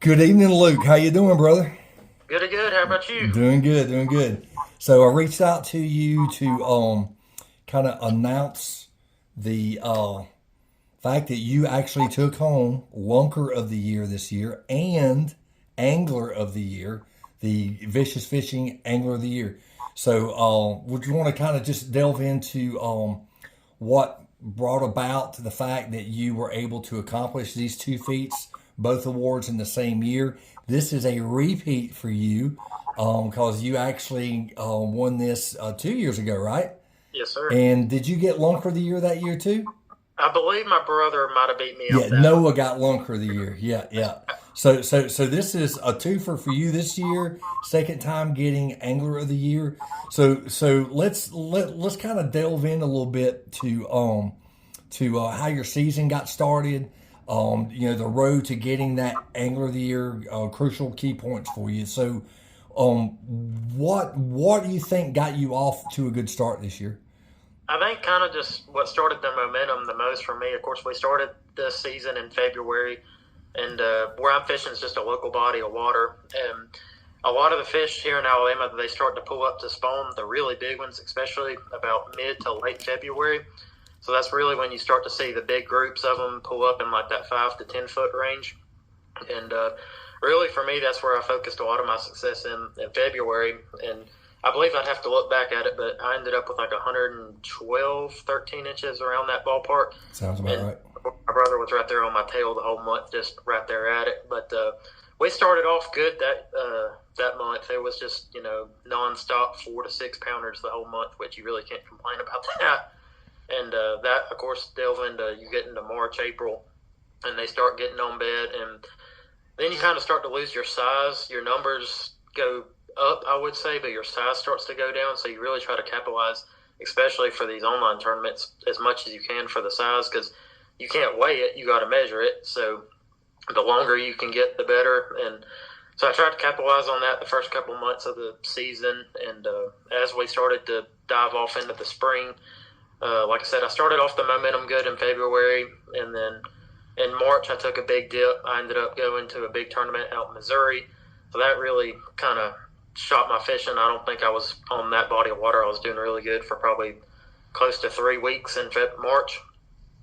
Good evening, Luke. How you doing, brother? Good, good. How about you? Doing good, doing good. So I reached out to you to kind of announce the fact that you actually took home Lunker of the Year this year and Angler of the Year, the Vicious Fishing Angler of the Year. So would you want to kind of just delve into what brought about the fact that you were able to accomplish these two feats, both awards in the same year? This is a repeat for you because you actually won this 2 years ago, right? Yes, sir. And did you get Lunker of the Year that year too? I believe my brother might have beat me Yeah, out that one. Noah got Lunker of the Year. Yeah, yeah. So this is a twofer for you this year. Second time getting Angler of the Year. So let's kind of delve in a little bit to how your season got started. The road to getting that Angler of the Year, crucial key points for you. So, um, what do you think got you off to a good start this year? I think kind of just what started the momentum the most for me. Of course, we started this season in February, and where I'm fishing is just a local body of water. And a lot of the fish here in Alabama, they start to pull up to spawn, the really big ones, especially about mid to late February. So that's really when you start to see the big groups of them pull up in like that 5 to 10 foot range. And really, for me, that's where I focused a lot of my success in February. And I believe I'd have to look back at it, but I ended up with like 112, 13 inches around that ballpark. Sounds about And right. my brother was right there on my tail the whole month, just right there at it. But we started off good that month. It was just, nonstop 4 to 6 pounders the whole month, which you really can't complain about that. And that, of course, you get into March, April, and they start getting on bed. And then you kind of start to lose your size. Your numbers go up, I would say, but your size starts to go down. So you really try to capitalize, especially for these online tournaments, as much as you can for the size, because you can't weigh it. You got to measure it. So the longer you can get, the better. And so I tried to capitalize on that the first couple months of the season. And as we started to dive off into the spring, like I said, I started off the momentum good in February, and then in March I took a big dip. I ended up going to a big tournament out in Missouri, so that really kind of shot my fishing. I don't think I was on that body of water. I was doing really good for probably close to 3 weeks in March,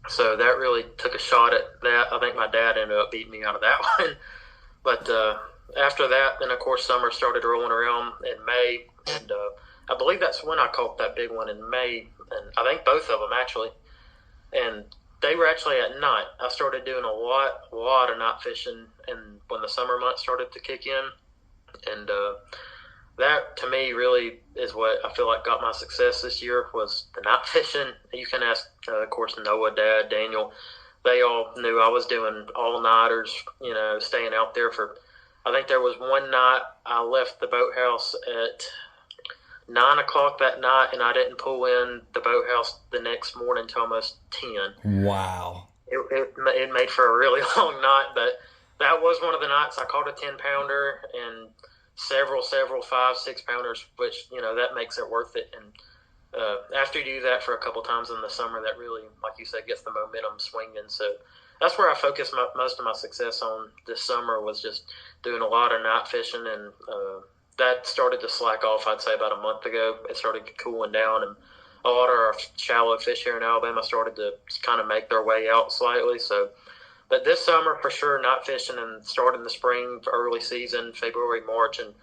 so that really took a shot at that. I think my dad ended up beating me out of that one, but after that, then of course summer started rolling around in May, and I believe that's when I caught that big one in May, and I think both of them actually. And they were actually at night. I started doing a lot of night fishing, and when the summer months started to kick in, and that to me really is what I feel like got my success this year was the night fishing. You can ask, of course, Noah, Dad, Daniel. They all knew I was doing all nighters, staying out there for. I think there was one night I left the boathouse at 9 o'clock that night, and I didn't pull in the boathouse the next morning until almost 10. Wow. It made for a really long night, but that was one of the nights I caught a 10 pounder and several 5, 6 pounders, which, that makes it worth it. And after you do that for a couple times in the summer, that really, like you said, gets the momentum swinging. So that's where I focused most of my success on this summer, was just doing a lot of night fishing, and that started to slack off, I'd say, about a month ago. It started cooling down, and a lot of our shallow fish here in Alabama started to kind of make their way out slightly. So, but this summer, for sure, night fishing, and starting the spring, early season, February, March, and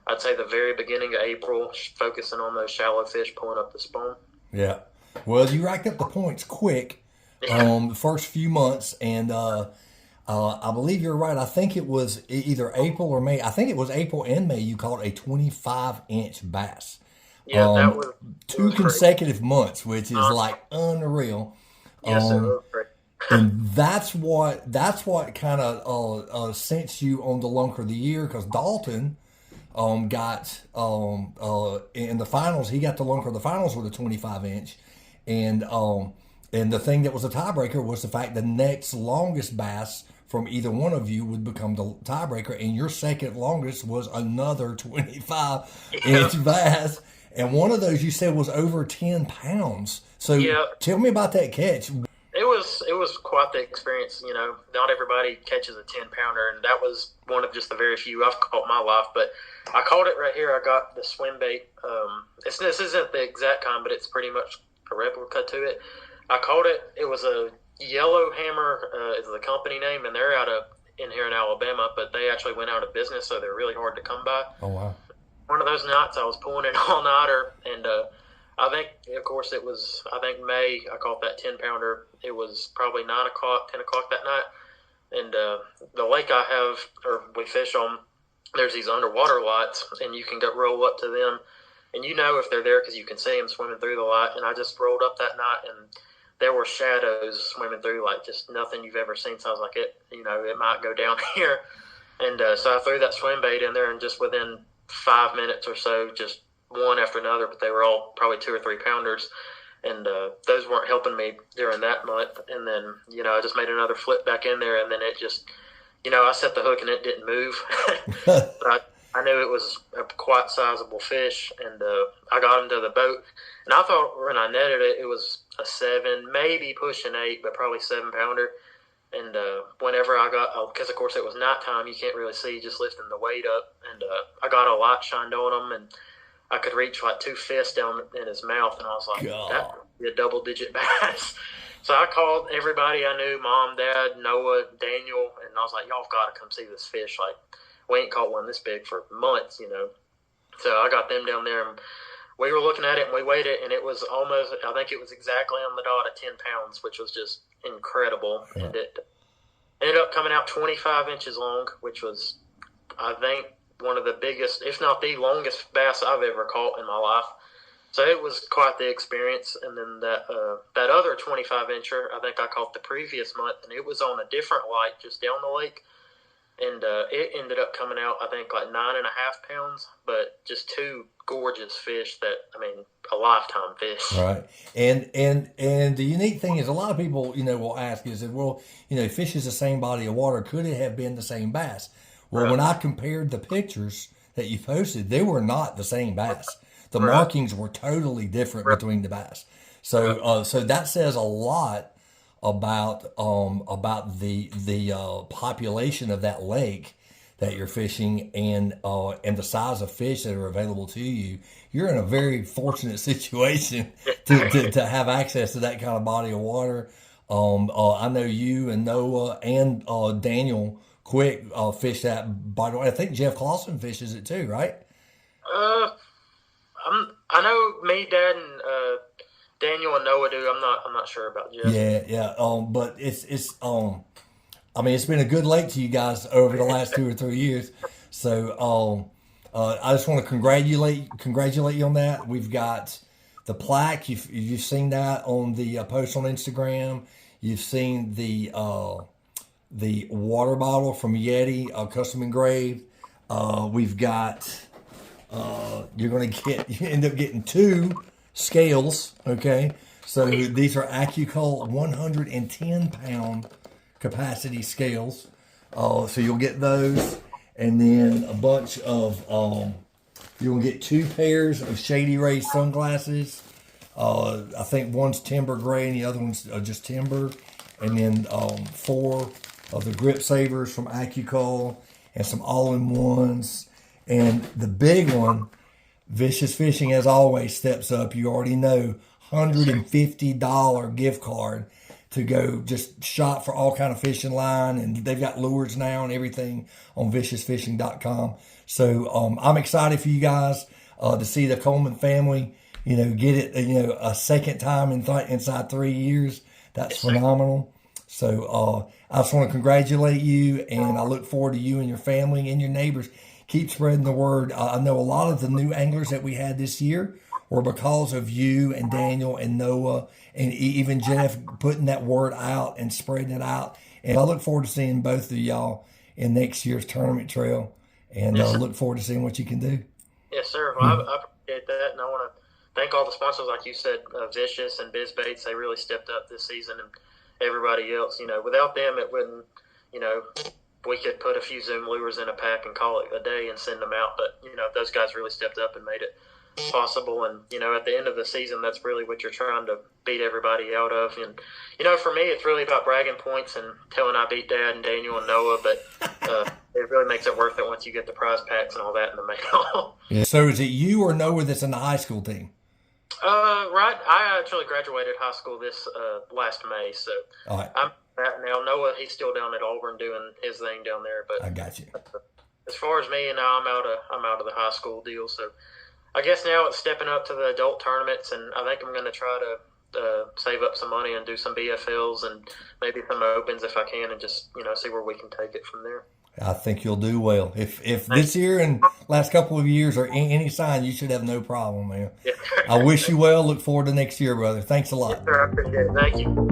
I'd say the very beginning of April, focusing on those shallow fish pulling up the spawn. Yeah. Well, you racked up the points quick Yeah, the first few months, and I believe you're right. I think it was either April or May. I think it was April and May. You caught a 25-inch bass. yeah, Um, it two was great. consecutive months, which is Honestly, like unreal. yes, it Um, was great. and that's what kind of sent you on the Lunker of the Year, because Dalton got in the finals. He got the Lunker of the finals with a 25-inch, and the thing that was a tiebreaker was the fact the next longest bass from either one of you would become the tiebreaker, and your second longest was another 25 Yeah, inch bass. And one of those you said was over 10 pounds. So yeah. tell me about that catch. It was quite the experience. You know, not everybody catches a 10-pounder, and that was one of just the very few I've caught in my life. But I caught it right here. I got the swim bait. This isn't the exact kind, but it's pretty much a replica to it. I caught it. It was a Yellow Hammer is the company name, and they're in here in Alabama, but they actually went out of business, so they're really hard to come by. Oh, wow. One of those nights I was pulling an all-nighter, and I think, of course, it was, May, I caught that 10-pounder. It was probably 9 o'clock, 10 o'clock that night, and the lake we fish on, there's these underwater lights, and you can go roll up to them, and you know if they're there because you can see them swimming through the light, and I just rolled up that night, and there were shadows swimming through, like just nothing you've ever seen. So I was like, it might go down here. And so I threw that swim bait in there, and just within 5 minutes or so, just one after another, but they were all probably 2 or 3 pounders. And those weren't helping me during that month. And then, I just made another flip back in there, and then it just, I set the hook and it didn't move. But I knew it was a quite sizable fish, and I got him to the boat. And I thought when I netted it, it was a 7, maybe pushing 8, but probably 7-pounder. And whenever I got, because of course it was nighttime, you can't really see, just lifting the weight up. And I got a light shined on him, and I could reach like 2 fists down in his mouth. And I was like, that would be a double-digit bass. So I called everybody I knew, Mom, Dad, Noah, Daniel, and I was like, y'all got to come see this fish. Like, we ain't caught one this big for months, So I got them down there, and we were looking at it, and we weighed it, and it was almost, I think it was exactly on the dot at 10 pounds, which was just incredible. Yeah. And it ended up coming out 25 inches long, which was, I think, one of the biggest, if not the longest bass I've ever caught in my life. So it was quite the experience. And then that other 25-incher, I think I caught the previous month, and it was on a different light just down the lake. And it ended up coming out, I think, like 9.5 pounds, but just 2 gorgeous fish that, a lifetime fish. Right. And the unique thing is, a lot of people, will ask is that, well, fish is the same body of water. Could it have been the same bass? Well, when I compared the pictures that you posted, they were not the same bass. The markings were totally different between the bass. So so that says a lot about the population of that lake that you're fishing, and the size of fish that are available to you. You're in a very fortunate situation to have access to that kind of body of water. I know you and Noah and Daniel Quick fish that body of water. I think Jeff Clausen fishes it too, right? I know me, Dad, and Daniel and Noah do. I'm not sure about Jeff. Yeah. But it's been a good lake to you guys over the last 2 or 3 years. So I just want to congratulate you on that. We've got the plaque. You've seen that on the post on Instagram. You've seen the water bottle from Yeti, custom engraved. We've got. You end up getting 2 scales. Okay, so these are Accu-Cull 110-pound capacity scales. So you'll get those, and then a bunch of you'll get 2 pairs of Shady Ray sunglasses. I think one's timber gray and the other one's just timber, and then 4 of the grip savers from Accu-Cull, and some all-in-ones. And the big one, Vicious Fishing, as always, steps up. You already know, $150 gift card to go just shop for all kind of fishing line. And they've got lures now and everything on viciousfishing.com. So I'm excited for you guys to see the Coleman family, get it, a second time inside 3 years. That's phenomenal. So I just want to congratulate you, and I look forward to you and your family and your neighbors. Keep spreading the word. I know a lot of the new anglers that we had this year were because of you and Daniel and Noah and even Jeff putting that word out and spreading it out. And I look forward to seeing both of y'all in next year's tournament trail, and look forward to seeing what you can do. Yes, sir. Well, I appreciate that, and I want to thank all the sponsors, like you said, Vicious and Biz Baits. They really stepped up this season, and everybody else. Without them, it wouldn't, we could put a few Zoom lures in a pack and call it a day and send them out. But, those guys really stepped up and made it possible. And at the end of the season, that's really what you're trying to beat everybody out of. And for me, it's really about bragging points and telling I beat Dad and Daniel and Noah. But it really makes it worth it once you get the prize packs and all that in the mail. Yeah. So is it you or Noah that's in the high school team? Right. I actually graduated high school this last May, so All right. I'm at now. Noah, he's still down at Auburn doing his thing down there. But I got you. as far as me, now I'm out of the high school deal. So I guess now it's stepping up to the adult tournaments, and I think I'm going to try to save up some money and do some BFLs and maybe some opens if I can, and just see where we can take it from there. I think you'll do well. If this year and last couple of years are any sign, you should have no problem, man. Yeah. I wish you well. Look forward to next year, brother. Thanks a lot. Yes, sir, I appreciate it. Thank you.